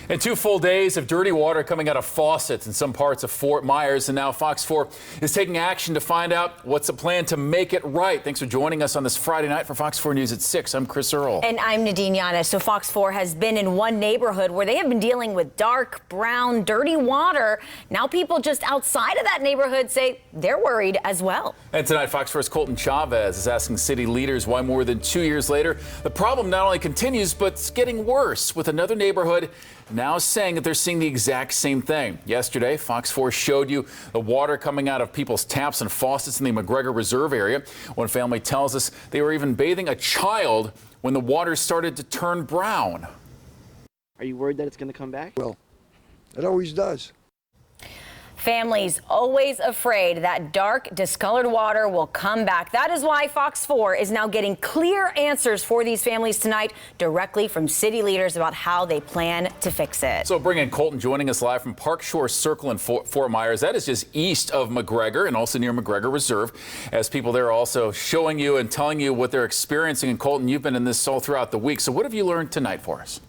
And 2 full days of dirty water coming out of faucets in some parts of Fort Myers. And now Fox 4 is taking action to find out what's the plan to make it right. Thanks for joining us on this Friday night for Fox 4 News at 6. I'm Chris Earl. And I'm Nadine Yanis. So Fox 4 has been in one neighborhood where they have been dealing with dark, brown, dirty water. Now people just outside of that neighborhood say they're worried as well. And tonight, Fox 4's Colton Chavez is asking city leaders why more than 2 years later, the problem not only continues, but it's getting worse, with another neighborhood now saying that they're seeing the exact same thing. Yesterday, Fox 4 showed you the water coming out of people's taps and faucets in the McGregor Reserve area. One family tells us they were even bathing a child when the water started to turn brown. Are you worried that it's going to come back? Well, it always does. Families always afraid that dark, discolored water will come back. That is why Fox 4 is now getting clear answers for these families tonight directly from city leaders about how they plan to fix it. So bring in Colton, joining us live from Park Shore Circle in Fort Myers. That is just east of McGregor and also near McGregor Reserve, as people there are also showing you and telling you what they're experiencing. And Colton, you've been in this all throughout the week. So what have you learned tonight for us?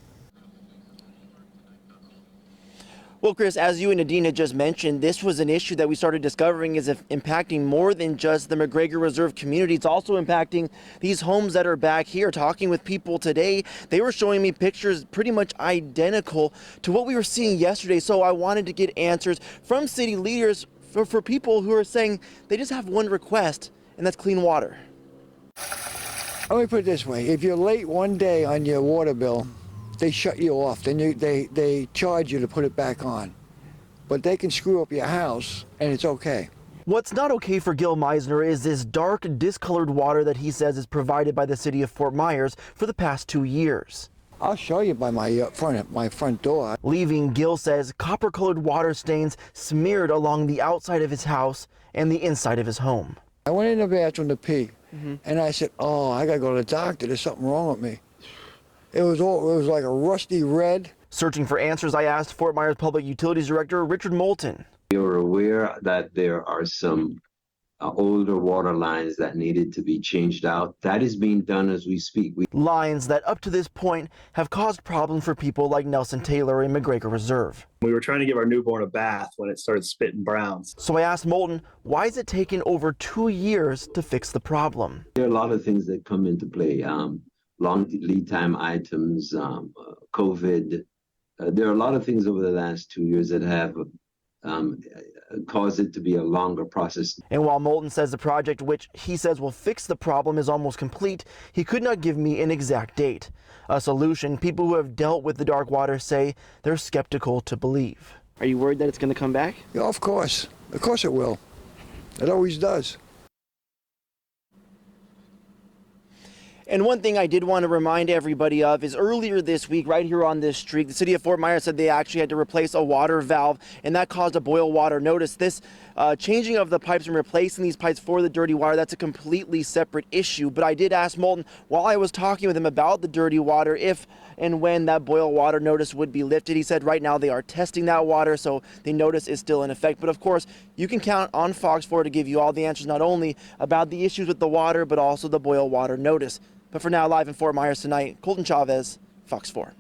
Well, Chris, as you and Nadine had just mentioned, this was an issue that we started discovering is impacting more than just the McGregor Reserve community. It's also impacting these homes that are back here. Talking with people today, they were showing me pictures pretty much identical to what we were seeing yesterday. So I wanted to get answers from city leaders for people who are saying they just have one request, and that's clean water. Let me put it this way. If you're late one day on your water bill, they shut you off. Then they charge you to put it back on. But they can screw up your house, and it's okay. What's not okay for Gil Meisner is this dark, discolored water that he says is provided by the city of Fort Myers for the past 2 years. I'll show you by my front door. Leaving, Gil says, copper-colored water stains smeared along the outside of his house and the inside of his home. I went in the bathroom to pee, and I said, "Oh, I gotta go to the doctor. There's something wrong with me." It was like a rusty red. Searching for answers, I asked Fort Myers Public Utilities Director Richard Moulton. You're aware that there are some older water lines that needed to be changed out. That is being done as we speak. Lines that up to this point have caused problems for people like Nelson Taylor in McGregor Reserve. We were trying to give our newborn a bath when it started spitting browns. So I asked Moulton, why is it taking over 2 years to fix the problem? There are a lot of things that come into play. Long lead time items, COVID. There are a lot of things over the last 2 years that have caused it to be a longer process. And while Moulton says the project, which he says will fix the problem, is almost complete, he could not give me an exact date. A solution people who have dealt with the dark water say they're skeptical to believe. Are you worried that it's going to come back? Yeah, of course. Of course it will. It always does. And one thing I did want to remind everybody of is earlier this week, right here on this street, the city of Fort Myers said they actually had to replace a water valve, and that caused a boil water. Notice this changing of the pipes and replacing these pipes for the dirty water, that's a completely separate issue. But I did ask Moulton, while I was talking with him about the dirty water, if and when that boil water notice would be lifted. He said right now they are testing that water, so the notice is still in effect. But of course, you can count on Fox 4 to give you all the answers, not only about the issues with the water, but also the boil water notice. But for now, live in Fort Myers tonight, Colton Chavez, Fox 4.